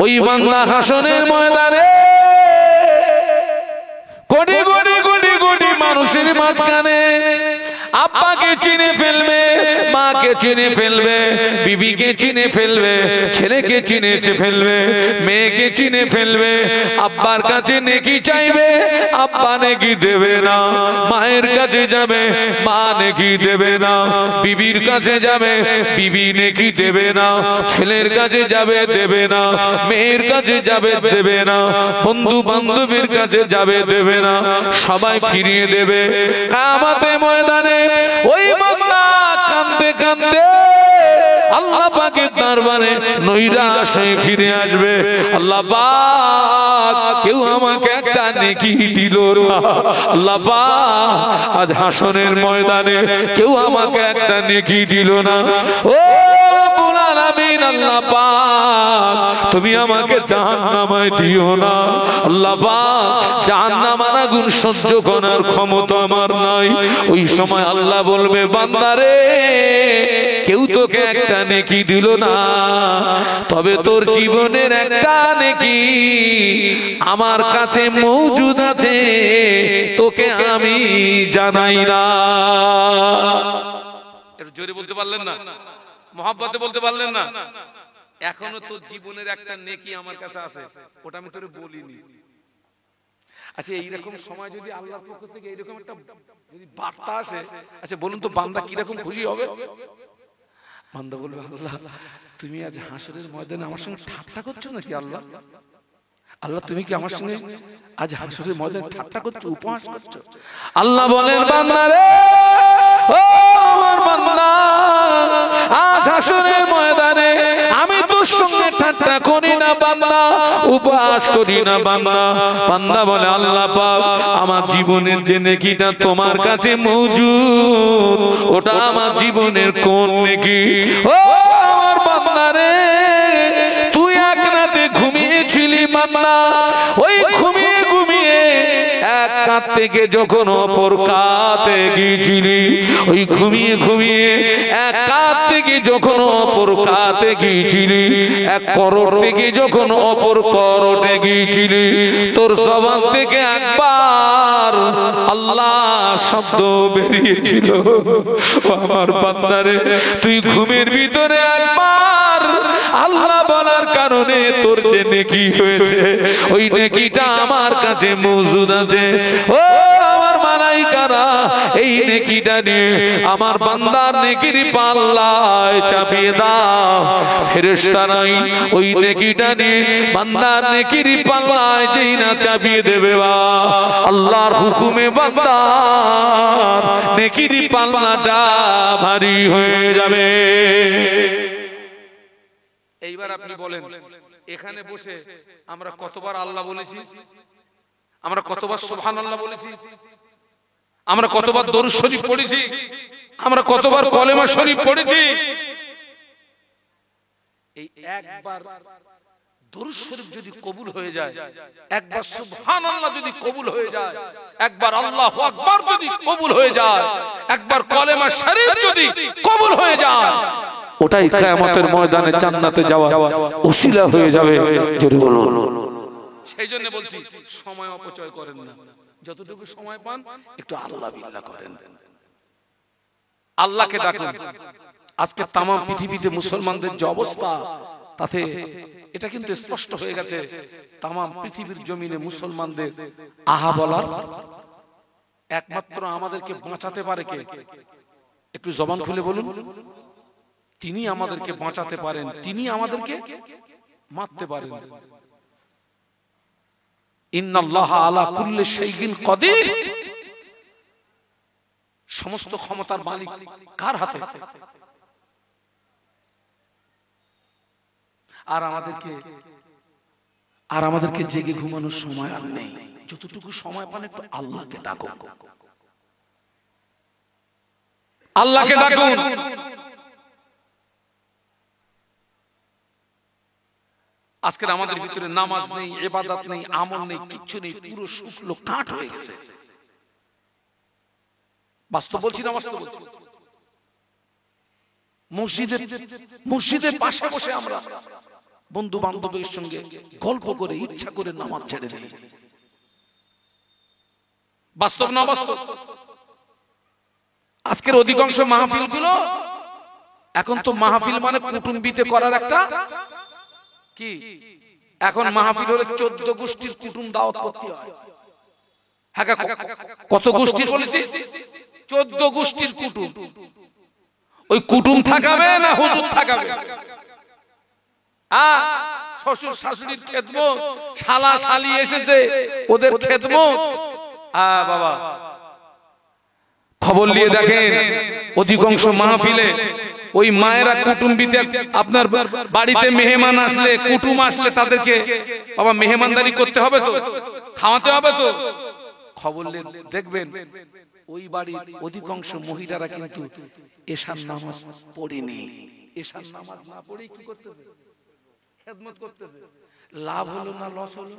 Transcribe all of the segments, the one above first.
ওই বান্দা হাসরের ময়দানে কোটি কোটি কোটি কোটি মানুষের মাঝখানে আব্বাকে চিনে ফেলবে, মাকে চিনে ফেলবে, বিবিকে চিনে ফেলবে, ছেলেকে চিনে ফেলবে, মেয়েকে চিনে ফেলবে। আব্বার কাছে নেকি চাইবে, আব্বা নেকি দেবে না। মায়ের কাছে যাবে, মা নেকি দেবে না। বিবির কাছে যাবে, বিবি নেকি দেবে না। ছেলের কাছে যাবে, দেবে না। মেয়ের কাছে যাবে, দেবে না। বন্ধু বান্ধবের কাছে যাবে, দেবে না। সবাই ফিরিয়ে দেবে। কিয়ামতের ময়দানে ওই বান্দা কাঁদতে কাঁদতে আল্লাহ পাকের দরবারে নৈরাশ হয়ে ফিরে আসবে। আল্লাহ পাক কেউ আমাকে একটা নেকি দিল না। আল্লাহ পাক আজ হাসরের ময়দানে কেউ আমাকে একটা নেকি দিল না। ও রব্বুল আলামিন, আল্লাহ পাক তুমি আমাকে জাহান্নামে দিও না। আল্লাহ পাক জাহান্নামের আগুন সহ্য করার ক্ষমতা আমার নাই। ওই সময় আল্লাহ বলবে, বান্দারে কেউ তোকে একটা নেকি দিল না, তবে তোর জীবনের একটা নেকি আমার কাছে মওজুদ আছে, তোকে আমি জানাই না। একটু জোরে বলতে পারলেন না? মহব্বতে বলতে পারলেন না? এখনো তোর জীবনের একটা নেকি আমার কাছে আছে, ওটা আমি তোরে বলিনি। আচ্ছা, এইরকম সময় যদি আল্লাহর পক্ষ থেকে এইরকম একটা যদি বার্তা আসে, আচ্ছা বলুন তো বান্দা কিরকম খুশি হবে? বান্দা বলবে, আল্লাহ তুমি আজ হাসরের ময়দানে আমার সঙ্গে ঠাট্টা করছো নাকি? আল্লাহ আল্লাহ তুমি কি আমার সঙ্গে আজ হাসরের ময়দানে ঠাট্টা করছো, উপহাস করছো? আল্লাহ বলেন, বান্দা রে, ও আমার বান্দা, আজ হাসরের ময়দানে আমি তোর সঙ্গে ঠাট্টা করি না বান্দা, উপহাস করি না বান্দা। বান্দা বলে, আল্লাহ পাক আমার জীবনের যে নেকিটা তোমার কাছে মওজুদ, ওটা আমার জীবনের কোন নেকি? ও আমার বান্দা রে, তুই এক রাতে ঘুমিয়েছিলি বান্দা, ওই ঘুমিয়ে ঘুমিয়ে এক কাত থেকে যখন অপর কাতে গিয়েছিলি, ওই ঘুমিয়ে ঘুমিয়ে এক কাত থেকে যখন অপর কাতে গিয়েছিলি, এক করোড় থেকে যখন অপর করোটে গিয়েছিলি, তোর জবান থেকে একবার আল্লাহ শব্দ বেরিয়েছিল। ও আমার বান্দারে, তুই ঘুমের ভিতরে একবার আল্লাহ বলার কারণে তোর যে নেকি হয়েছে, ওই নেকিটা আমার কাছে মওজুদ আছে। ও আমার মালাইকারা, এই নেকিটা নিয়ে আমার বান্দার নেকির পাল্লায় চাপিয়ে দাও। ফেরেশতারাই ওই নেকিটা নিয়ে বান্দার নেকির পাল্লায় যেই না চাপিয়ে দেবে, আল্লাহর হুকুমে বান্দার নেকির পাল্লাটা ভারী হয়ে যাবে। এইবার আপনি বলেন, এখানে বসে আমরা কতবার আল্লাহ বলেছি? আমরা কতবার সুবহানাল্লাহ বলেছি? আমরা কতবার দরুদ শরীফ পড়েছি? আমরা কতবার কলেমা শরীফ পড়েছি? এই একবার দরুদ শরীফ যদি কবুল হয়ে যায়, একবার সুবহানাল্লাহ যদি কবুল হয়ে যায়, একবার আল্লাহু আকবার যদি কবুল হয়ে যায়, একবার কলেমা শরীফ যদি কবুল হয়ে যায়, ওটাই কিয়ামতের ময়দানে জান্নাতে যাওয়া ওসিলা হয়ে যাবে। জোরে বলুন। সেই জন্য বলছি, সময় অপচয় করেন না, যতটুকু সময় পান একটু আল্লাহ বিল্লাহ করেন, আল্লাহকে ডাকুন। আজকে তাম পৃথিবীতে মুসলমানদের যে অবস্থা, তাতে এটা কিন্তু স্পষ্ট হয়ে গেছে, তাম পৃথিবীর জমিনে মুসলমানদের আহা বলার একমাত্র আমাদেরকে বাঁচাতে পারে কে? একটু জবান খুলে বলুন। তিনি আমাদেরকে বাঁচাতে পারেন, তিনি আমাদেরকে মারতে পারেন। ইন্নাল্লাহা আলা কুল্লি শাইইন কাদির। সমস্ত ক্ষমতার মালিক কার হাতে? আর আমাদেরকে জেগে ঘুমানোর সময় আর নেই। যতটুকু সময় পান একটু আল্লাহকে ডাকুন, আল্লাহকে ডাকুন। আজকের আমাদের ভিতরে নামাজ নেই, ইবাদত নেই, আমল নেই, কিচ্ছু নেই, পুরো শুকনো কাঠ হয়ে গেছে। বাস্তব বলছি না? বাস্তব বলছি। মসজিদের পাশে বসে আমরা বন্ধু বান্ধবের সঙ্গে গল্প করে ইচ্ছা করে নামাজ ছেড়ে দেয়। বাস্তব না বাস্তব? আজকের অধিকাংশ মাহফিল গুলো এখন তো মাহফিল মানে কুটুম্বিতে করার একটা কি, এখন মাহফিল হলে 14 গোষ্ঠীর কুটুম দাওয়াত করতে হয়। হ্যাঁ, কত গোষ্ঠী বলেছি? 14 গোষ্ঠীর কুটুম। ওই কুটুম থাকাবে না হুজুর থাকাবে? শ্বশুর শাশুড়ির খেদমত, শালা শালি এসেছে ওদের খেদমত। বাবা খবর নিয়ে দেখেন অধিকাংশ মাহফিলে ওই মায়েরা কুটুম্বিতে, আপনার বাড়িতে মেহমান আসলে, কুটুম আসলে তাদেরকে বাবা মেহমানদারি করতে হবে তো, খাওয়াতে হবে তো। খবর নিয়ে দেখবেন ওই বাড়ির অধিকাংশ মহিলারা কিন্তু এশার নামাজ পড়েনি। এশার নামাজ না পড়ে কি করতেছে? খেদমত করতেছে। লাভ হলো না লস হলো?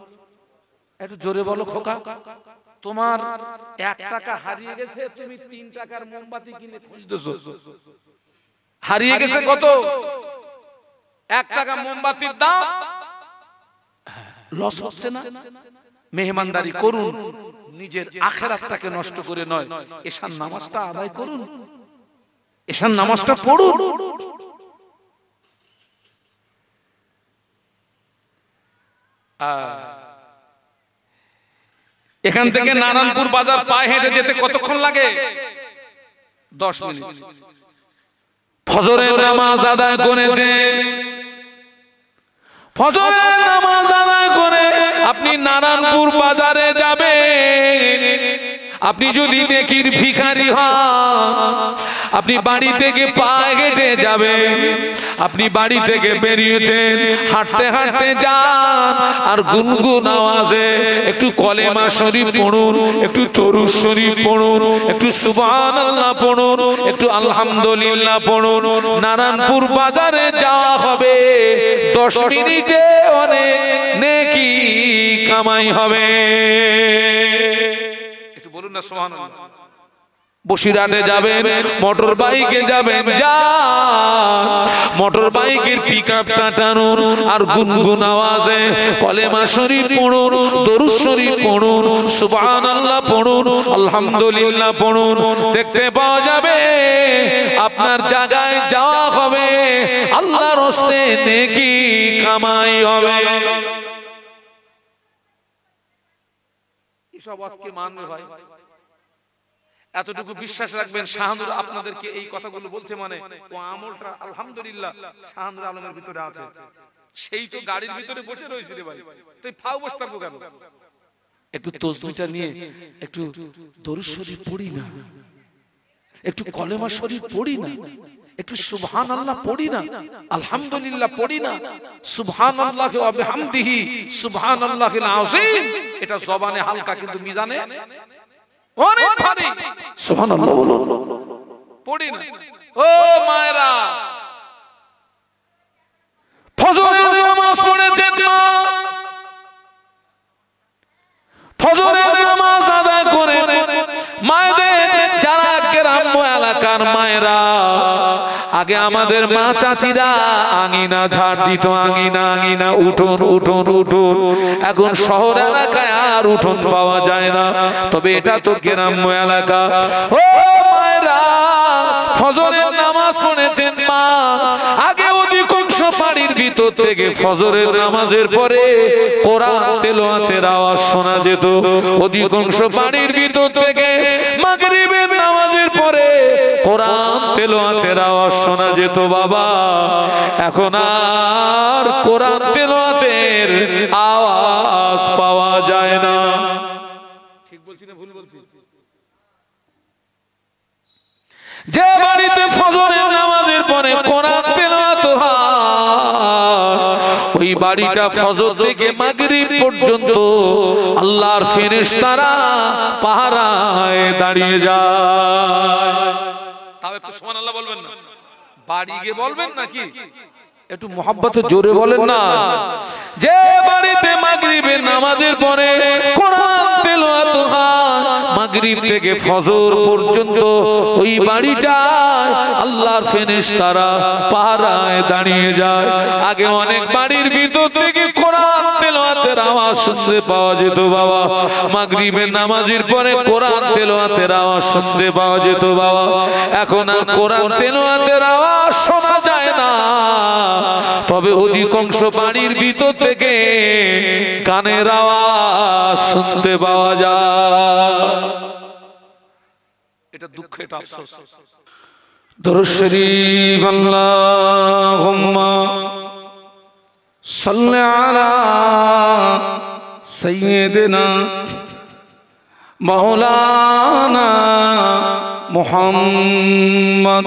একটু জোরে বলো খোকা। তোমার 1 টাকা হারিয়ে গেছে, তুমি 3 টাকার মোমবাতি কিনে খুঁজতেছো। হারিয়ে গেছে কত? 1 টাকা মোমবাতির দাম। লস হচ্ছে না? মেহমানদারি করুন, নিজের আখিরাতটাকে নষ্ট করে নয়। এশার নামাজটা আদায় করুন, এশার নামাজটা পড়ুন। এখান থেকে নারায়ণপুর বাজার পায়ে হেঁটে যেতে কতক্ষণ লাগে? 10 মিনিট। ফজরের নামাজ আদায় করেছে, ফজরের নামাজ আদায় করে আপনি নারায়ণপুর বাজারে যাবেন। আপনি যদি নেকির ভিখারি হন, আপনি বাড়ি থেকে পায়ে হেঁটে যাবেন। আপনি বাড়ি থেকে বেরিয়েছেন, হাঁটতে হাঁটতে যান, আর গুনগুন আওয়াজে একটু কলেমা শরীফ পড়ুন, একটু দরুদ শরীফ পড়ুন, একটু সুবহানাল্লাহ পড়ুন, একটু আলহামদুলিল্লাহ পড়ুন। নারায়ণপুর বাজারে যাওয়া হবে, 10 মিনিটে অনেক নেকি কামাই হবে। একটু বলুন না সুবহানাল্লাহ। বসিরহাটে যাবেন, মোটর বাইকে যাবেন, যান, মোটর বাইকের পিকআপটা টানুন, আর গুনগুন আওয়াজে কলেমা শরীফ পড়ুন, দরুদ শরীফ পড়ুন, সুবহানাল্লাহ পড়ুন, আলহামদুলিল্লাহ পড়ুন। দেখতে পাওয়া যাবে আপনার জায়গায় যাওয়া হবে, আল্লাহর রাস্তে নেকি কামাই হবে। এসব আজকে মানবে ভাই, এতটুকু বিশ্বাস রাখবেন। শাহানুর আপনাদেরকে এই কথাগুলো বলছে মানে ও আমলটা আলহামদুলিল্লাহ শাহানুর আলমের ভিতরে আছে। সেই তো গাড়ির ভিতরে বসে রয়েছে রে ভাই, তুই ফাও বসে থাকবো কেন? একটু তাসবিহটা নিয়ে একটু দরুদ শরীফ পড়ি না, একটু কলেমা শরীফ পড়ি না, একটু সুবহানাল্লাহ পড়ি না, আলহামদুলিল্লাহ পড়ি না, সুবহানাল্লাহি ওয়া বিহামদিহি সুবহানাল্লাহিল আযীম। এটা জবানে হালকা কিন্তু মিজানে অনেক ভারী। সুবহানাল্লাহ বলুন, পড়ি না। ও মায়েরা, ফজরের নামাজ পড়েছেন মা, ফজরের নামাজ আদায় করে মায়েদের, যারা গ্রাম্য এলাকার মায়েরা, আগে আমাদের মা চাচিরা আঙিনা ঝাড় দিত, আঙিনা আঙিনা উঠোন উঠোন উঠোন। এখন শহর এলাকায় আর উঠোন পাওয়া যায় না, তবে এটা তো গ্রাম্য এলাকা। ও মায়েরা, ফজরের নামাজ পড়েছেন মা, আগে অধিকাংশ বাড়ির ভিতর থেকে ফজরের নামাজের পরে কোরআন তেলাওয়াতের আওয়াজ শোনা যেত। অধিকাংশ বাড়ির ভিতর থেকে মাগরিবের নামাজের পরে কোরআন তেলাওয়াতের আওয়াজ শোনা যেত। বাবা, এখন আর কোরআন তেলাওয়াতের আওয়াজ পাওয়া যায় না। ঠিক বলছি না ভুল বলছি? যে বাড়িতে ফজরের নামাজের পরে কোরআন তেলাওয়াত হয়, ওই বাড়িটা ফজর থেকে মাগরিব পর্যন্ত আল্লাহর ফেরেশতারা পাহারায় দাঁড়িয়ে যায়। তাও একটু সুবহানাল্লাহ বলবেন না? বাড়ি গিয়ে বলবেন নাকি? একটু মোহাব্বতে জোরে বলেন না। যে বাড়িতে মাগরিবের নামাজের পরে কোরআন তেলাওয়াত হয়, মাগরিব থেকে ফজর পর্যন্ত ওই বাড়িটা আল্লাহর ফেরেশতারা পাহারায় দাঁড়িয়ে যায়। আগে অনেক বাড়ির ভিতর থেকে কোরআন তেলাওয়াতের আওয়াজ শুনতে পাওয়া যেত বাবা, মাগরিবের নামাজের পরে কোরআন তেলাওয়াতের আওয়াজ শুনতে পাওয়া যেত বাবা। এখন আর কোরআন তেলাওয়াতের আওয়াজ শোনা যায় না, তবে অধিকাংশ বাড়ির ভিতর থেকে গানের আওয়াজ শুনতে পাওয়া যায়। এটা দুঃখ, এটা আফসোস। দরুদ শরীফ আল্লাহুম্মা সাল্লি আলা সাইয়্যিদিনা মাওলানা মুহাম্মদ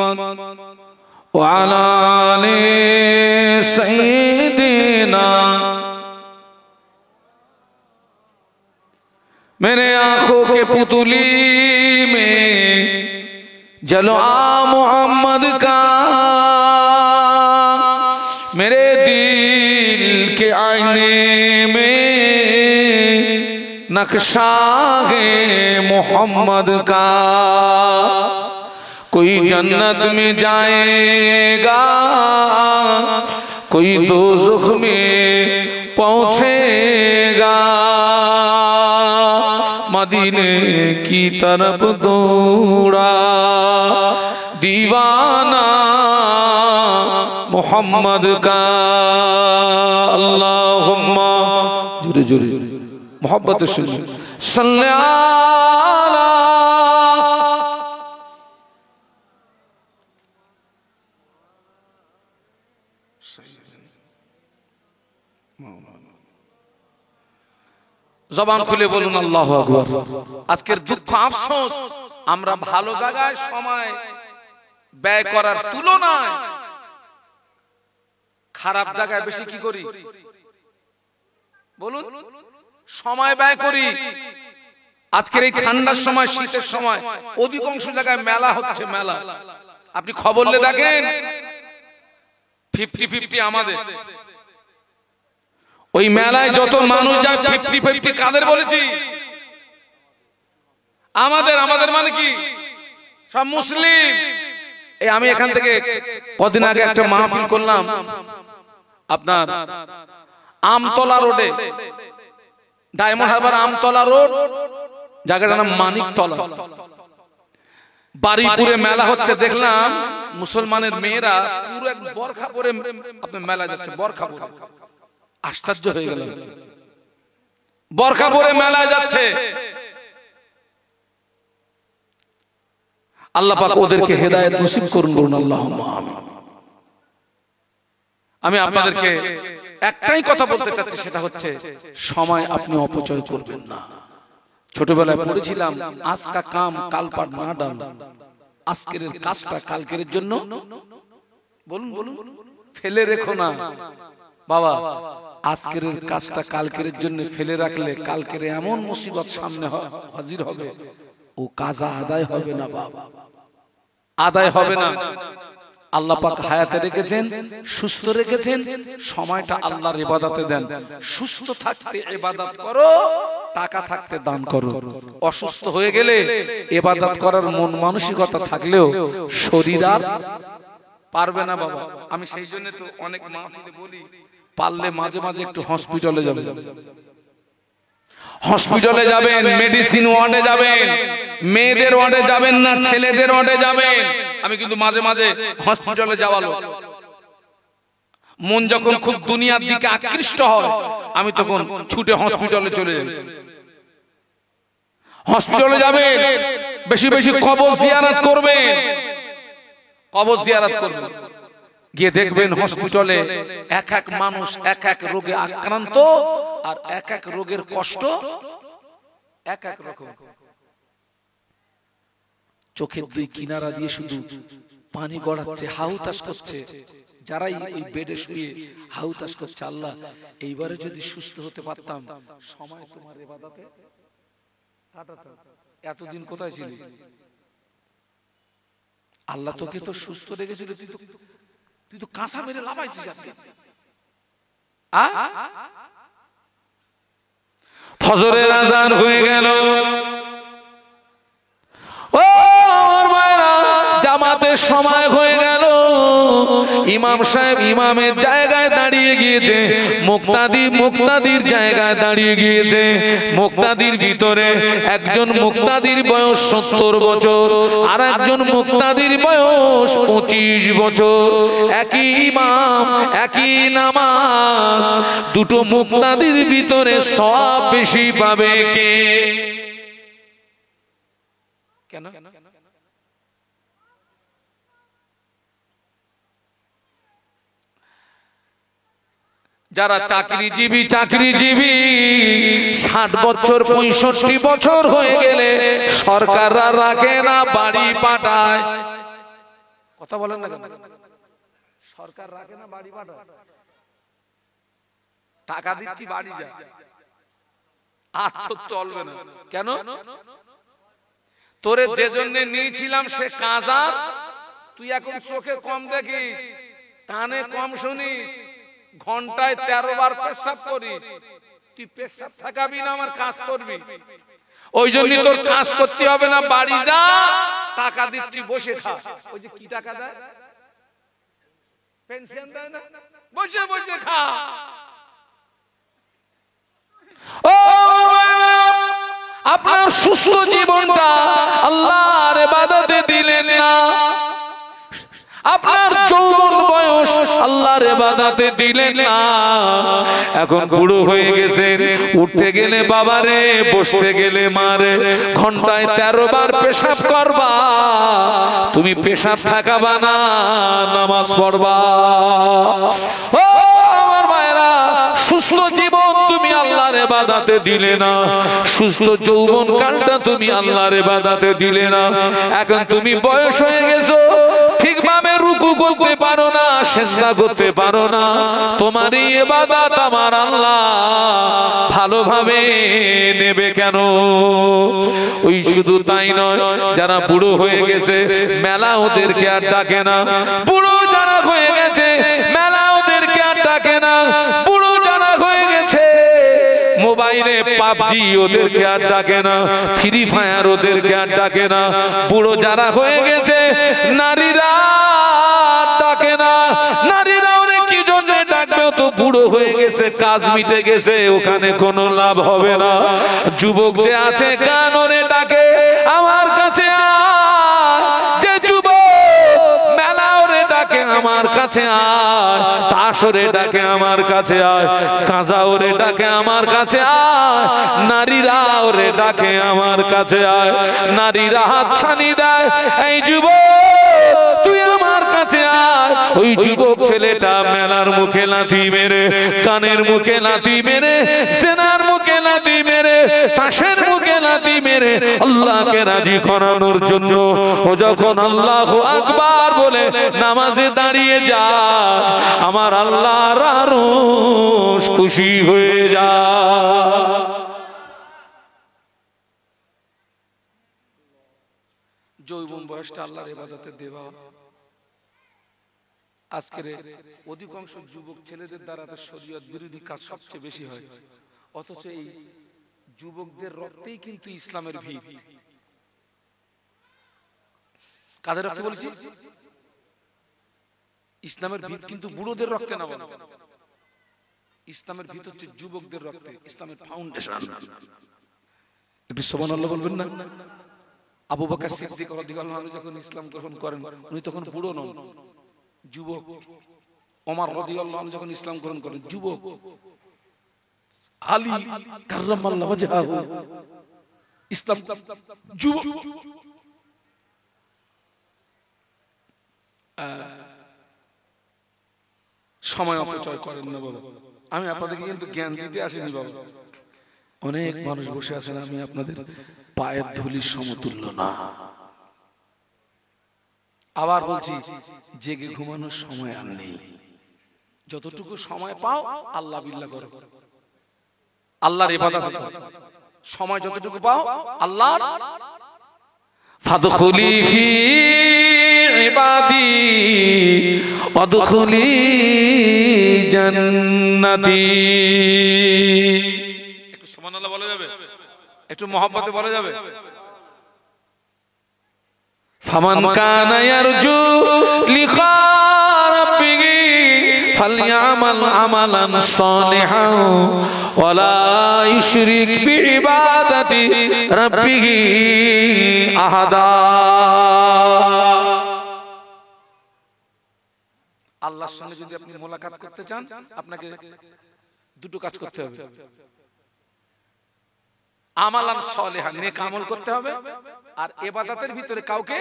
ওয়া আলা আলি সাইয়্যিদিনা। मेरे आंखों के पुतली में जलवा मोहम्मद का, मेरे दिल के आईने में नक्शा है मोहम्मद का। कोई जन्नत में जाएगा, कोई दोज़ख में पहुंचेगा, मदीने की तरफ दौड़ा दीवाना मोहम्मद का। अल्लाहुम्मा जुरे जुरे मोहब्बत से सल्ले अला জবান খুলে বলুন আল্লাহু আকবার। আজকের দুঃখ আফসোস, আমরা ভালো জায়গায় সময় ব্যয় করার তুলনায় খারাপ জায়গায় বেশি কি করি বলুন? সময় ব্যয় করি। আজকের এই ঠান্ডার সময়, শীতের সময় অধিকাংশ জায়গায় মেলা হচ্ছে, মেলা আপনি খবর নিয়ে দেখেন 50-50 আমাদের। ওই মেলায় যত মানুষ যায় 50-50 কাদের বলেছি? আমাদের। আমাদের মানে কি? সব মুসলিম। এই আমি এখান থেকে কদিন আগে একটা মাহফিল করলাম আপনার আমতলা রোডে, ডায়মন্ড হারবার আমতলা রোড, জায়গাটার নাম মানিকতলা। বাড়িপুরে মেলা হচ্ছে, দেখলাম মুসলমানের মেয়েরা পুরো এক বরখা পরে আপনার মেলা যাচ্ছে, বরখা পরে। আশ্চর্য হয়ে গেল, বরখা পরে মেলায় যাচ্ছে। আল্লাহ পাক ওদেরকে হেদায়েত নসিব করুন, বলুন আল্লাহুম্মা আমিন। আমি আপনাদেরকে একটাই কথা বলতে চাচ্ছি, সেটা হচ্ছে সময় আপনি অপচয় করবেন না। ছোটবেলায় পড়েছিলাম, আজ কা কাম কাল পার না ডাল, আজকের কাজটা কালকের জন্য বলুন বলুন ফেলে রেখো না বাবা। আজকের কাজটা কালকের জন্য ফেলে রাখলে কালকের এমন মুসিবত সামনে হাজির হবে, ও কাজা আদায় হবে না বাবা, আদায় হবে না। আল্লাহ পাক হায়াতে রেখেছেন, সুস্থ রেখেছেন, সময়টা আল্লাহর ইবাদতে দেন। সুস্থ থাকতে ইবাদত করো, টাকা থাকতে দান করো। অসুস্থ হয়ে গেলে ইবাদত করার মন মানসিকতা থাকলেও শরীর আর পারবে না বাবা। আমি সেই জন্য তো অনেক মাহফিলে বলি, পারলে মাঝে মাঝে একটু হসপিটালে যাবেন, হসপিটালে যাবেন, মেডিসিন ওয়ার্ডে যাবেন, মেয়েদের ওয়ার্ডে যাবেন না, ছেলেদের ওয়ার্ডে যাবেন। আমি কিন্তু মাঝে মাঝে হসপিটালে যাওয়ালো, মন যখন খুব দুনিয়ার দিকে আকৃষ্ট হয়, আমি তখন ছুটে হসপিটালে চলে যাই। হসপিটালে যাবেন, বেশি বেশি কবর জিয়ারত করবেন, কবর জিয়ারত করবেন। গিয়ে দেখবেন হসপিটালে এক এক মানুষ এক এক রোগে আক্রান্ত, আর এক এক রোগের কষ্ট এক এক রকম। চোখের দুই কিনারা দিয়ে শুধু পানি গড়াচ্ছে, হাহুতাশ করছে। যারাই ওই বেডে শুয়ে হাহুতাশ করছে, আল্লাহ এইবারে যদি সুস্থ হতে পারতাম, সময় তোমার ইবাদতে কাটাতাম। এতদিন কোথায় ছিলি? আল্লাহ তোকে তো সুস্থ রেখেছিল, তুই তো কাঁসা মেরে লাফাইছিস। ফজরের আযান হয়ে গেল, আজানের সময় হয়ে গেল, ইমাম সাহেব ইমামের জায়গায় দাঁড়িয়ে গিয়েছে, মুক্তাদি মুক্তাদির জায়গায় দাঁড়িয়ে গিয়েছে। মুক্তাদির ভিতরে একজন মুক্তাদির বয়স 70 বছর, আর একজন মুক্তাদির বয়স 25 বছর। একই ইমাম, একই নামাজ, দুটো মুক্তাদির ভিতরে সব বেশি পাবে কে? কেন? যারা চাকরিজীবী 60 বছর 65 বছর হয়ে গেলে সরকাররা রাখে না, বাড়ি পাঠায়। কথা বলেন না কেন? সরকার রাখে না, বাড়ি পাঠায়। টাকা দিচ্ছি বাড়ি যা, আর তো চলবে না। কেন? তোরে যে জন্য নিয়েছিলাম সে কাজার, তুই এখন চোখে কম দেখিস, কানে কম শুনিস, ঘন্টায় 13 বার পেশাব করিস, তুই পেশাব থাকাবি না, আমার কাজ করবি। ওই জন্য তোর কাজ করতে হবে না, বাড়ি যা, টাকা দিচ্ছি বসে খা। ওই যে কি টাকা দেয়, পেনশন দেয় না, বসে বসে খা। ও আপনার সুস্থ জীবনটা আল্লাহর ইবাদতে দিলেন না, আপনার যৌবন বয়স আল্লাহর ইবাদতে দিলেন না। এখন বুড়ো হয়ে গেছেন, উঠতে গেলে বাবারে, বসতে গেলে মারে, ঘন্টায় 13 বার পেশাব করবা, তুমি পেশাব থাকাবা না, নামাজ পড়বা। ও আমার মায়েরা, সুস্থ জীবন তুমি আল্লাহর ইবাদতে দিলে না, সুস্থ যৌবন কালটা তুমি আল্লাহর ইবাদতে দিলে না। এখন তুমি বয়স হয়ে গেছো, ঠিকভাবে রুকু করতে পারো না, সিজদা করতে পারো না, তোমার ইবাদত আমার আল্লাহ ভালোভাবে নেবে কেন? ওই শুধু তাই নয়, যারা বুড়ো হয়ে গেছে মেলা ওদেরকে আর ডাকে না। বুড়ো যারা হয়ে গেছে মেলা ওদেরকে আর ডাকে না। বুড়ো যারা হয়ে গেছে মোবাইলে পাবজি ওদেরকে আর ডাকে না, ফ্রি ফায়ার ওদেরকে আর ডাকে না। বুড়ো যারা হয়ে গেছে নারীরা ডাকে না। নারীরা ওরে কি জন্য ডাকবে? তো বুড়ো হয়ে গেছে, কাজ মিটে গেছে, ওখানে কোনো লাভ হবে না। যুবক যে আছে গান ওরে ডাকে, আমার কাছে আয়। যে যুবক মেলা ওরে ডাকে, আমার কাছে আয়। তাস ওরে ডাকে, আমার কাছে আয়। কাঁজা ওরে ডাকে, আমার কাছে আয়। নারীরা ওরে ডাকে, আমার কাছে আয়। নারীরা হাত ছানি দেয়, এই যুবক তুই আমার কাছে আয়। ওই যুবক ছেলেটা মেলার মুখে লাথি মেরে, কানের মুখে লাথি মেরে, সেনার মুখে লাথি মেরে, তাসের মুখে লাথি মেরে আল্লাহকে রাজি করানোর জন্য ও যখন আল্লাহু আকবার বলে নামাজে দাঁড়িয়ে যায়, আমার আল্লাহর আরশ খুশি হয়ে যায়। যৌবন বয়সটা আল্লাহর ইবাদতে দেওয়া। আজকের অধিকাংশ যুবক ছেলেদের দ্বারা শরীয়ত বিরোধী কাজ সবচেয়ে বেশি হয়, অথচ এই যুবকদের রক্তেই কিন্তু ইসলামের ভিত। কাদের রক্তে বলেছি? ইসলামের ভিত কিন্তু বুড়োদের রক্তে না, বলো ইসলামের ভিত হচ্ছে যুবকদের রক্তে, ইসলামের ফাউন্ডেশন। একটু সুবহানাল্লাহ বলবেন না? আবু বকর সিদ্দিক রাদিয়াল্লাহু আনহু যখন ইসলাম গ্রহণ করেন, উনি তখন বুড়ো নন, যুবক। ওমর রাদিয়াল্লাহু আনহু যখন ইসলাম গ্রহণ করেন, যুবক। আলী কাররামাল্লাহু ওয়াজহাহু ইসলাম যুবক। সময় অপচয় করেন না বাবা। আমি আপনাদেরকে কিন্তু জ্ঞান দিতে আসিনি বাবা। অনেক মানুষ বসে আছেন, আমি আপনাদের পায়ের ধুলির সমতুল্য না। আবার বলছি, জেগে ঘুমানোর সময় আর নেই। যতটুকু সময় পাও আল্লাহ বিল্লাহ করো, আল্লাহর ইবাদত করো। সময় যতটুকু পাও আল্লাহর ফাদখুলি ফি ইবাদি ওয়াদখুলি জান্নাতি। একটু সুবহানাল্লাহ বলা যাবে? একটু মহব্বতে বলা যাবে? ফামান কানা ইয়ারজু লিকা রাব্বিহি ফালইআমাল আমালান সালিহান ওয়ালা ইউশরিক বিইবাদাতি রাব্বিহি আহাদা। আল্লাহর সঙ্গে যদি আপনি মোলাকাত করতে চান, আপনাকে দুটো কাজ করতে হবে। আমালান সালিহান, নেক আমল করতে হবে, আর ইবাদতের ভিতরে কাউকে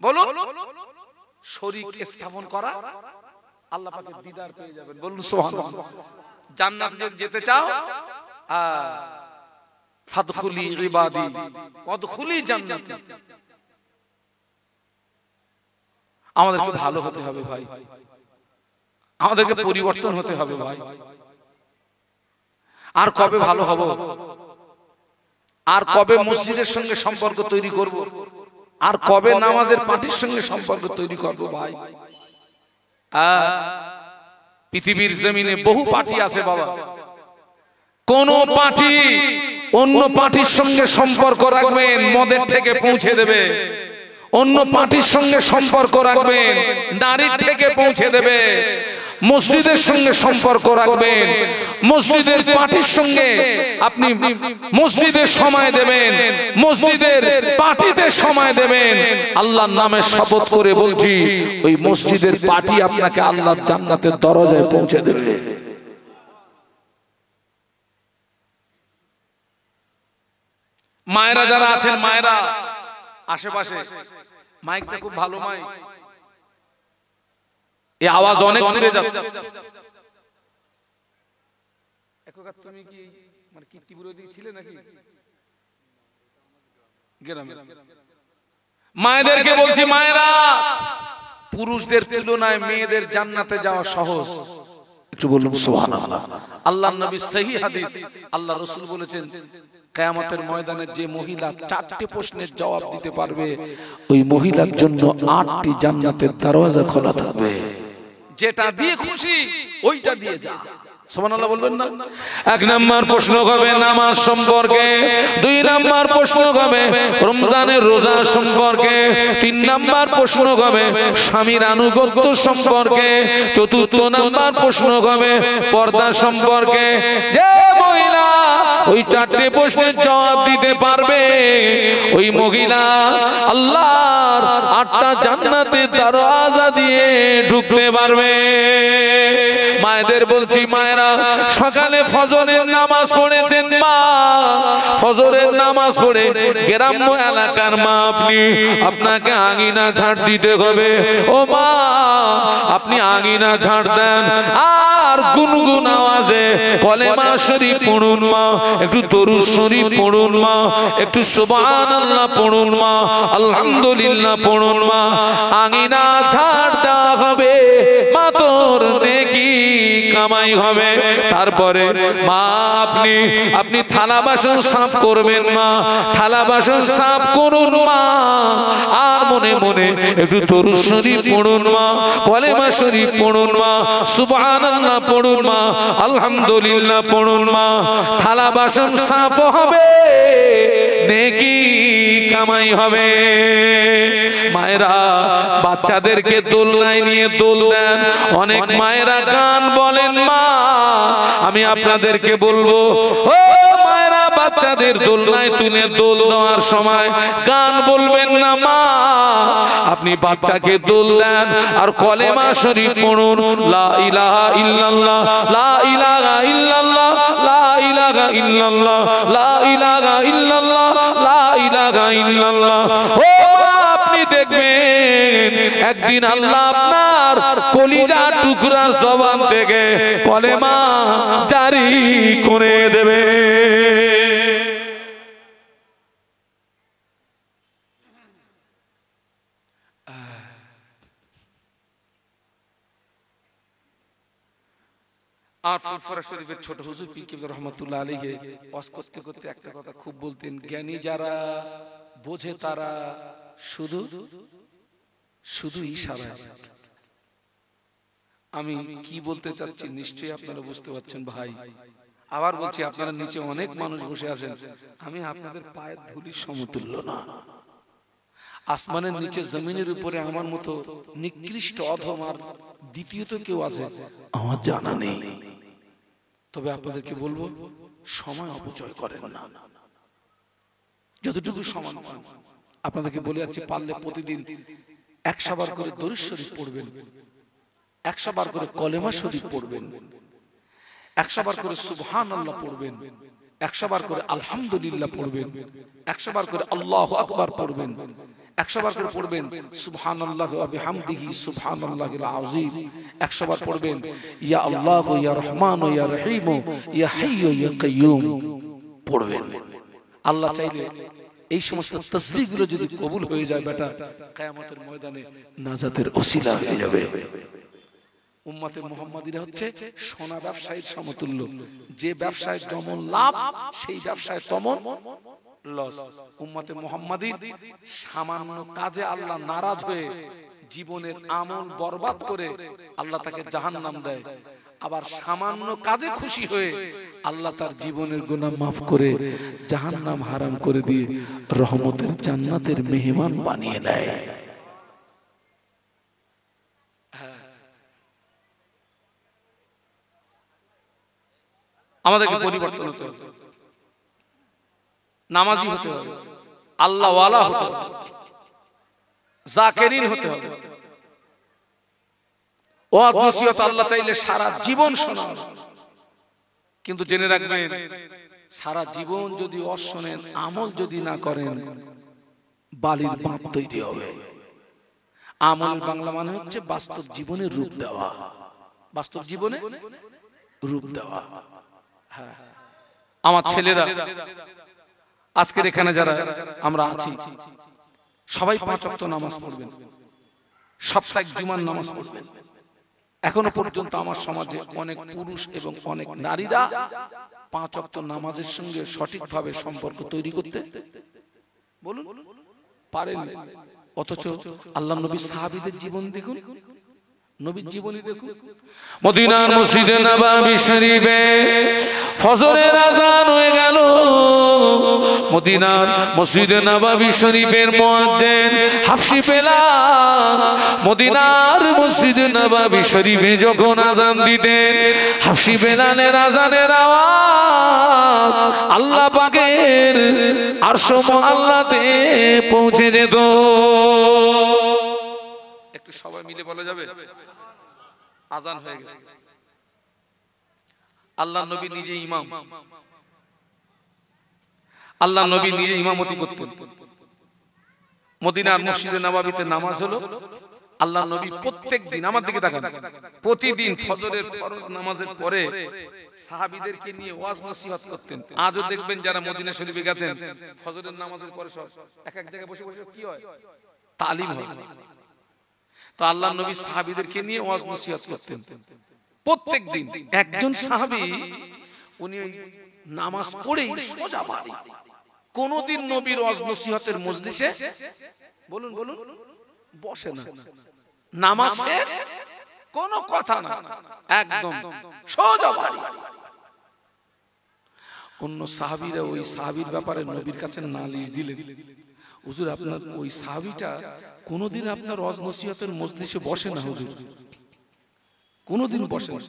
বলুন শরীক স্থাপন করা, আল্লাহ পাকের দিদার পেয়ে যাবেন। বলুন সুবহানাল্লাহ। জান্নাতে যদি যেতে চাও, ফাদখুলি ইবাদি ওয়াদখুলি জান্নাতি। আমাদেরকে ভালো হতে হবে ভাই, আমাদেরকে পরিবর্তন হতে হবে ভাই। আর কবে ভালো হব, আর কবে মসজিদের সঙ্গে সম্পর্ক তৈরি করব, আর কবে নামাজের পার্টির সঙ্গে সম্পর্ক তৈরি করব ভাই। পৃথিবীর জমিনে বহু পার্টি আছে বাবা, কোন পার্টি অন্য পার্টির সঙ্গে সম্পর্ক রাখবেন মদের থেকে পৌঁছে দেবে, অন্য পার্টির সঙ্গে সম্পর্ক রাখবেন নারীর থেকে পৌঁছে দেবে। মসজিদের সঙ্গে সম্পর্ক রাখবেন, মসজিদের পার্টির সঙ্গে আপনি মসজিদের সময় দেবেন, মসজিদের পার্টিতে সময় দেবেন। আল্লাহর নামে শপথ করে বলছি, ওই মসজিদের পার্টি আপনাকে আল্লাহর জান্নাতের দরজায় পৌঁছে দেবে। মায়েরা যারা আছেন, মায়েরা আশেপাশে, মাইকটা খুব ভালো মাইক, এই আওয়াজ অনেক দূরে যাচ্ছে। তুমি কি মানে কীর্তি বিরোধী ছিলে নাকি? মায়েদেরকে বলছি, মায়েরা, পুরুষদের তুলনায় মেয়েদের জান্নাতে যাওয়া সহজ। একটু বলুন সুবহানাল্লাহ। আল্লাহর নবী সহিহ হাদিস, আল্লাহ রাসূল বলেছেন, কিয়ামতের ময়দানে যে মহিলা 4টি প্রশ্নের জবাব দিতে পারবে, ওই মহিলার জন্য 8টি জান্নাতের দরজা খোলা থাকবে। যেটা দিয়ে খুশি ওইটা দিয়ে যা। সুবহানাল্লাহ বলবেন না? 1 নাম্বার প্রশ্ন হবে নামাজ সম্পর্কে, 2 নাম্বার প্রশ্ন হবে রমজানের রোজা সম্পর্কে, 3 নাম্বার প্রশ্ন হবে স্বামীর আনুগত্য সম্পর্কে, 4র্থ নাম্বার প্রশ্ন হবে পর্দা সম্পর্কে। যে মহিলা ওই 4টি প্রশ্নের জবাব দিতে পারবে, ওই মহিলা আল্লাহর 8টা জান্নাতের দরজা দিয়ে ঢুকতে পারবে। মায়েদের বলছি, মায়েরা, সকালে ফজরের নামাজ পড়েছেন মা, ফজরের নামাজ পড়ে গ্রাম্য এলাকার মা আপনি, আপনাকে আঙিনা ঝাড় দিতে হবে। ও মা, আপনি আঙিনা ঝাড় দেন, আর গুনগুন আওয়াজে কলেমা শরীফ পড়ুন মা, একটু দরুদ শরীফ পড়ুন মা, একটু সুবহানাল্লাহ পড়ুন মা, আলহামদুলিল্লাহ পড়ুন মা। আঙিনা ঝাড় দেওয়া হবে, মা তোর নেকি কামাই হবে। তারপরে মা আপনি থালা বাসন সাফ করবেন মা, থালা বাসন সাফ করুন মা, আর মনে মনে একটু দরুদ শরীফ পড়ুন মা, কলেমা শরীফ পড়ুন মা, সুবহানাল্লাহ পড়ুন মা, আলহামদুলিল্লাহ পড়ুন মা। থালা বাসন সাফ হবে, নেকি কামাই হবে। মায়েরা, বাচ্চাদেরকে দোলনায় নিয়ে দোল দেন। অনেক মায়েরা গান বলেন মা, আমি আপনাদেরকে বলবো, ও মায়েরা, বাচ্চাদের দোলনায় তুলে দোল দেওয়ার সময় গান বলবেন না মা। আপনি বাচ্চাকে দোল দেন আর কলেমা শরীফ পড়ুন, লা ইলাহা ইল্লাল্লাহ, লা ইলাহা ইল্লাল্লাহ, লা ইলাহা ইল্লাল্লাহ, লা ইলাহা ইল্লাল্লাহ, লা ইলাহা ইল্লাল্লাহ। ও মা, আপনি দেখবেন একদিন আল্লাহ আপনার কলিজা টুকরার জবান থেকে কলেমা জারি করে দেবে। আর ফুরফুরা শরীফের ছোট হুজুর পীর কিবলা রহমাতুল্লাহ আলাইহি ওয়াজ করতে করতে একটা কথা খুব বলতেন, জ্ঞানী যারা বোঝে তারা শুধু শুধু ইশারায়। আমি কি বলতে চাচ্ছি নিশ্চয়ই আপনারা বুঝতে পারছেন ভাই। আবার বলছি, আপনারা নিচে অনেক মানুষ বসে আছেন, আমি আপনাদের পায়ের ধুলির সমতুল্য না। আসমানের নিচে জমিনের উপরে আমার মতো নিকৃষ্ট অধম আর দ্বিতীয়ত কেউ আছে আমার জানা নেই। তবে আপনাদেরকে বলবো, সময় অপচয় করেন না, যতটুকু সমান পান। আপনাদেরকে বলে যাচ্ছি, পারলে প্রতিদিন 100 বার করে দরুদ শরীফ পড়বেন, 100 বার করে কলেমা শরীফ পড়বেন, 100 বার করে সুবহানাল্লাহ পড়বেন, 100 বার করে আলহামদুলিল্লাহ পড়বেন, 100 বার করে আল্লাহু আকবার পড়বেন, 100 বার করে পড়বেন সুবহানাল্লাহি ওয়া বিহামদিহি সুবহানাল্লাহিল আযীম, 100 বার পড়বেন ইয়া আল্লাহ ইয়া রহমান ইয়া রহিম ইয়া হাইয়্যু ইয়া কাইয়্যুম পড়বেন। আল্লাহ চাইলে এই সমস্ত তাসবিহগুলো যদি কবুল হয়ে যায় বেটা, কিয়ামতের ময়দানে নাজাতের ওসিলা হয়ে যাবে। উম্মতে মুহাম্মাদিরা হচ্ছে সোনা ব্যবসায়ীর সমতুল্য, যে ব্যবসায় যেমন লাভ সেই ব্যবসায় তেমন লস। উম্মতে মুহাম্মাদির সামান্য কাজে আল্লাহ নারাজ হয়ে জীবনের আমল বরবাদ করে আল্লাহ তাকে জাহান্নাম দেয়, আবার সামান্য কাজে খুশি হয়ে আল্লাহ তার জীবনের গুনাহ মাফ করে জাহান্নাম হারাম করে দিয়ে রহমতের জান্নাতের মেহমান বানিয়ে দেয়। আমাদেরকে পরিবর্তন হতে হবে, নামাজি হতে হবে, আল্লাহ ওয়ালা হতে হবে, জাকিরিন হতে হবে। ওয়াজ নসিহত আল্লাহ চাইলে সারা জীবন শোনান, কিন্তু জেনে রাখবেন সারা জীবন যদি অশোনেন, আমল যদি না করেন, বালির বাঁধ তৈরি হবে। আমল বাংলা মানে হচ্ছে বাস্তব জীবনে রূপ দেওয়া, বাস্তব জীবনে রূপ দেওয়া। আমার ছেলেরা আজকের এখানে যারা আমরা আছি সবাই 5 ওয়াক্ত নামাজ পড়বেন, সাপ্তাহিক জুমার নামাজ পড়বেন। এখনো পর্যন্ত আমার সমাজে অনেক পুরুষ এবং অনেক নারীরা 5 ওয়াক্ত নামাজের সঙ্গে সঠিকভাবে সম্পর্ক তৈরি করতে বলুন পারেন, অথচ আল্লাহ নবী সাহাবীদের জীবন দেখুন, নবীর জীবনী দেখুন। মদিনার মসজিদে নববী শরীফে ফজরের আযান হয়ে গেল। মদিনার মসজিদে নববী শরীফের মুয়াজ্জিন হাফসি বেলাল মদিনার মসজিদে নববী শরীফে যখন আযান দিতেন, হাফসি বেলালের আযানের আওয়াজ আল্লাহ পাকের আরশ মুআল্লাতে পৌঁছে যেত। একটু সবাই মিলে বলা যাবে, আযান হয়ে গেছে। আল্লাহ নবী নিজে ইমাম, আল্লাহ নবী নিজে ইমামতি করতেন। মদিনার মসজিদে নববীতে নামাজ হলো, আল্লাহ নবী প্রত্যেকদিন, আমার দিকে তাকান, প্রতিদিন ফজরের ফরজ নামাজের পরে সাহাবীদেরকে নিয়ে ওয়াজ নসিহত করতেন। আজও দেখবেন যারা মদিনা শরীফে গেছেন, ফজরের নামাজের পরে সব এক এক জায়গায় বসে বসে কি হয়, তালিম হয়। তো আল্লাহ নবী সাহাবীদেরকে নিয়ে ওয়াজ নসিহত করতেন প্রত্যেকদিন। একজন সাহাবী উনি নামাজ পড়েই সোজা বাড়ি, কোনদিন নবীর ওয়াজ নসিহতের মজলিসে বলুন বলুন বসে না, নামাজ শেষ কোনো কথা না, একদম সোজা বাড়ি। অন্য সাহাবীরা ওই সাহাবীর ব্যাপারে নবীর কাছে নালিশ দিলেন, হুজুর আপনার ওই সাহাবীটা কোনদিন আপনার ওয়াজ নসিহতের মজলিসে বসে না, হুজুর কোনদিন বসে না,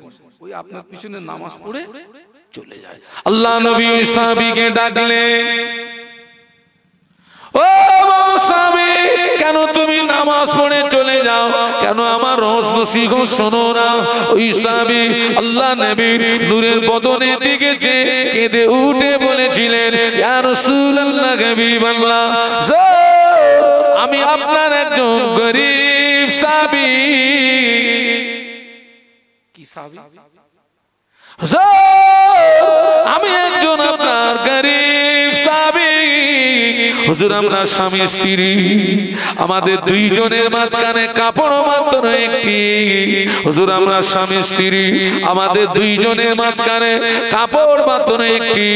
ওই আপনার পিছনে নামাজ পড়ে চলে যায়। আল্লাহ নবী ওই সাহাবীকে ডাকলেন, ও সাহাবী, কেন তুমি নামাজ পড়ে চলে যাও, কেন আমার ওয়াজ নসিহত শোনো না? ওই সাহাবী আল্লাহ নবীর নূরের বদনের দিকে চেয়ে কেঁদে উঠে বলেছিলেন, ইয়া রাসূলুল্লাহ, হাবিবাল্লাহ, আমি আপনার একজন গরীব সাহাবী। কি সাহাবী? আমি একজন আপনার গরীব সাহাবী। হুজুর আমরা স্বামী স্ত্রী, আমাদের দুইজনের মাঝখানে কাপড় মাত্র একটি। হুজুর আমরা স্বামী স্ত্রী, আমাদের দুইজনের মাঝখানে কাপড় মাত্র একটি।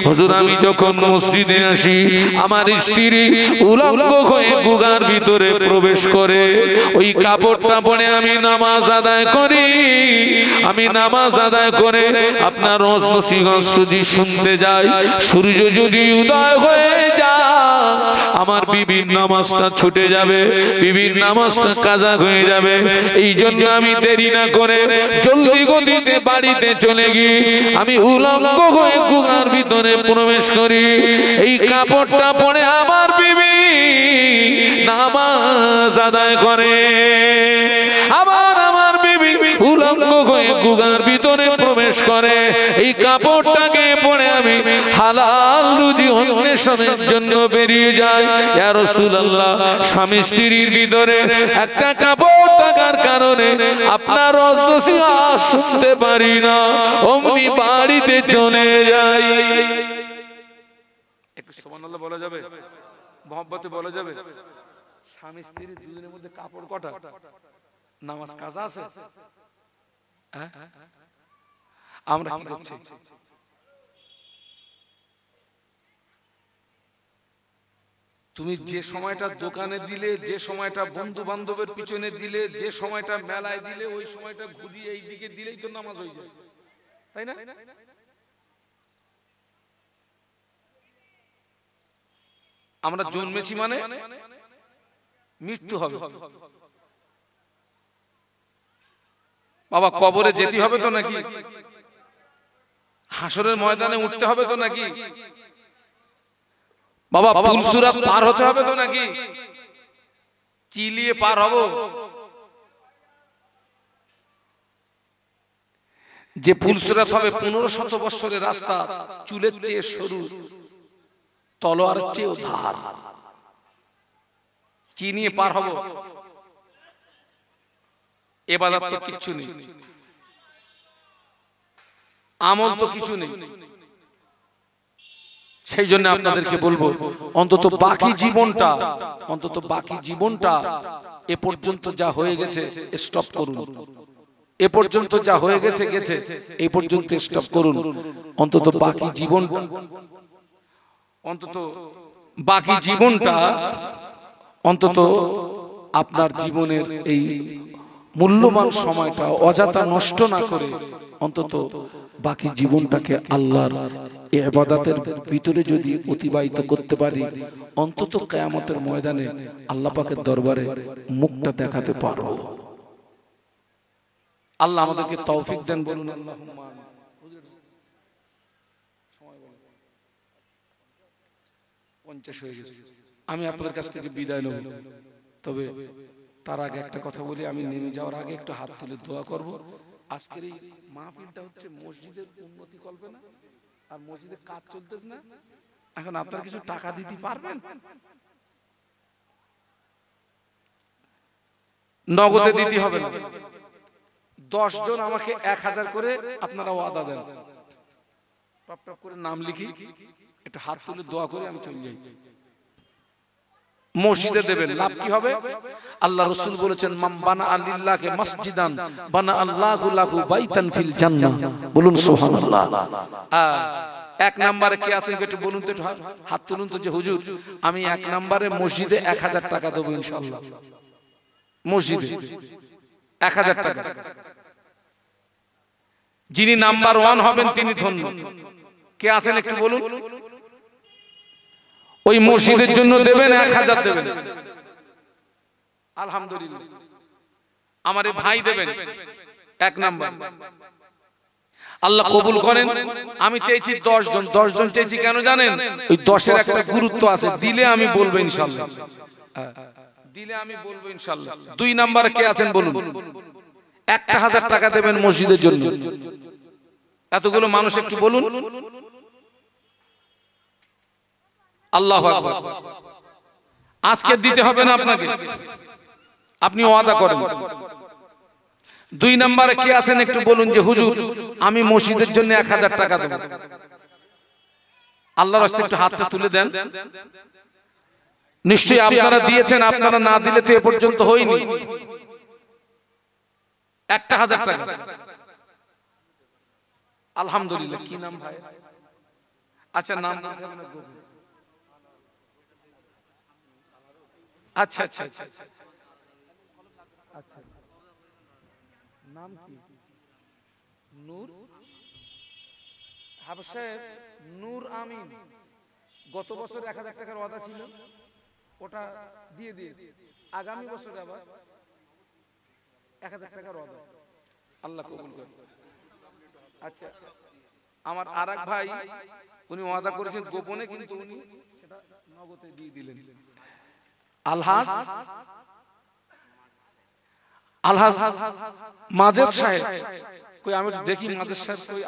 হুজুর আমি যখন মসজিদে আসি, আমার স্ত্রী উলঙ্গ হয়ে গুহার ভিতরে প্রবেশ করে, ওই কাপড়টা পরে আমি নামাজ আদায় করি। আমি নামাজ আদায় করে আপনার ওয়াজ নসিহত যদি শুনতে যাই, সূর্য যদি উদয় হয়ে যায়, আমার বিবির নামাজটা ছুটে যাবে, বিবির নামাজটা কাজা হয়ে যাবে। এই জন্য আমি দেরি না করে জলদি গতিতে বাড়িতে চলে গিয়ে আমি উলঙ্গ হয়ে গুহার ভিতরে প্রবেশ করি। এই কাপড়টা পরে আমার বিবি নামাজ আদায় করে। আমার বিবি উলঙ্গ হয়ে গুহার ভিতরে প্রবেশ করে। এই কাপড়টাকে পরে আমি হালাল রুজি অন্বেষণের জন্য বেরিয়ে যাই। ইয়া রাসূলুল্লাহ, স্বামী স্ত্রীর ভিতরে একটা কাপড় থাকার কারণে আপনার নসিহত শুনতে পারি না, অমনি বাড়িতে চলে যাই। একটু সুবহানাল্লাহ বলা যাবে? মহব্বতে বলা যাবে? স্বামী স্ত্রী দুজনের মধ্যে কাপড় কটা? নামাজ কাজা আছে? আমরা কি করছি? তুমি যে সময়টা দোকানে দিলে, যে সময়টা বন্ধু বান্ধবের পিছনে দিলে, যে সময়টা মেলায় দিলে, ওই সময়টা ঘুরিয়ে এই দিকে দিলেই তো নামাজ হয়ে যায়, তাই না? আমরা জন্মেছি মানে মৃত্যু হবে। বাবা কবরে যেতে হবে তো নাকি? হাসরের ময়দানে উঠতে হবে তো নাকি? বাবা পুলসুরাত পার হতে হবে তো নাকি? কি নিয়ে পার হব? যে পুলসুরাত হবে 1500 বছরের রাস্তা, চুলের চেয়ে সরু, তলোয়ারের চেয়ে ধার। কি নিয়ে পার হব? ইবাদত তো কিছু নেই, আমল তো কিছু নেই। সেই জন্য আপনাদেরকে বলবো অন্তত বাকি জীবনটা এ পর্যন্ত যা হয়ে গেছে স্টপ করুন। এ পর্যন্ত যা হয়ে গেছে গেছে, এই পর্যন্ত স্টপ করুন। অন্তত বাকি জীবনটা অন্তত আপনার জীবনের এই মূল্যবান সময়টা অযথা নষ্ট না করে অন্তত বাকি জীবনটাকে আল্লাহর ইবাদতের ভিতরে যদি অতিবাহিত করতে পারি, অন্তত কিয়ামতের ময়দানে আল্লাহ পাকের দরবারে মুখটা দেখাতে পারবো। আল্লাহ আমাদেরকে তৌফিক দেন, বলুন আল্লাহুম্মা আমিন। আমি আপনাদের কাছ থেকে বিদায় নেব, তবে তার আগে একটা কথা বলি। আমি নেমে যাওয়ার আগে একটু হাত তুলে দোয়া করব। আজকের এই মাহফিলটা হচ্ছে মসজিদের উন্নতি কল্পনা, আর মসজিদে কাজ চলতেছে না। এখন আপনারা কিছু টাকা দিতে পারবেন? নগদে দিতে হবে না। 10 জন আমাকে 1000 করে আপনারা ওয়াদা দেন, টপ টপ করে নাম লিখি, একটু হাত তুলে দোয়া করে আমি চলে যাই। মসজিদে দেবেন, লাভ কি হবে? আল্লাহ রাসূল বলেছেন, মান বানা আলিল্লাহি মসজিদান বানা আল্লাহু লাহু বাইতান ফিল জান্নাহ। বলুন সুবহানাল্লাহ। এক নম্বরে কে আছেন একটু বলুন তো, হাত তুলুন তো, যে হুজুর আমি 1 নম্বরে মসজিদে 1000 টাকা দেব ইনশাআল্লাহ। মসজিদে 1000 টাকা। যিনি নাম্বার 1 হবেন তিনি ধন্য। কে আছেন একটু বলুন। ওই মসজিদের জন্য দেবেন, 1000 দেবেন। আলহামদুলিল্লাহ। আমার ভাই দেবেন 1 নাম্বার। আল্লাহ কবুল করেন। আমি চাইছি 10 জন। 10 জন চাইছি কেন জানেন? ওই 10 এর একটা গুরুত্ব আছে। দিলে আমি বলবো ইনশাআল্লাহ, দিলে আমি বলবো ইনশাআল্লাহ। 2 নম্বরে কে আছেন বলুন। 1000 টাকা দেবেন মসজিদের জন্য। এতগুলো মানুষ একটু বলুন। আল্লাহু আকবার। আজকে দিতে হবে না আপনাকে, আপনি ওয়াদা করেন। 2 নম্বরে কে আছেন একটু বলুন যে হুজুর আমি মসজিদের জন্য 1000 টাকা দেব। আল্লাহর রাস্তায় একটু হাতটা তুলে দেন। নিশ্চয়ই আপনারা দিয়েছেন, আপনারা না দিলে তো এ পর্যন্ত হয়নি। 1000 টাকা। আলহামদুলিল্লাহ। কি নাম ভাই? আচ্ছা নাম। আচ্ছা আচ্ছা আচ্ছা আচ্ছা। নাম কি? নূর হাবশায়ের নূর আমিন। গত বছর 1000 টাকার ওয়াদা ছিল, ওটা দিয়ে দিয়েছি, আগামী বছর আবার 1000 টাকা রদ আল্লাহ কবুল করে। আচ্ছা, আমার আরেক ভাই উনি ওয়াদা করেছেন গোপনে, কিন্তু উনি সেটা নগদে দিয়ে দিলেন। আলহাজ মাজেদ সাহেব, কই আমি দেখি মাজেদ সাহেব কই।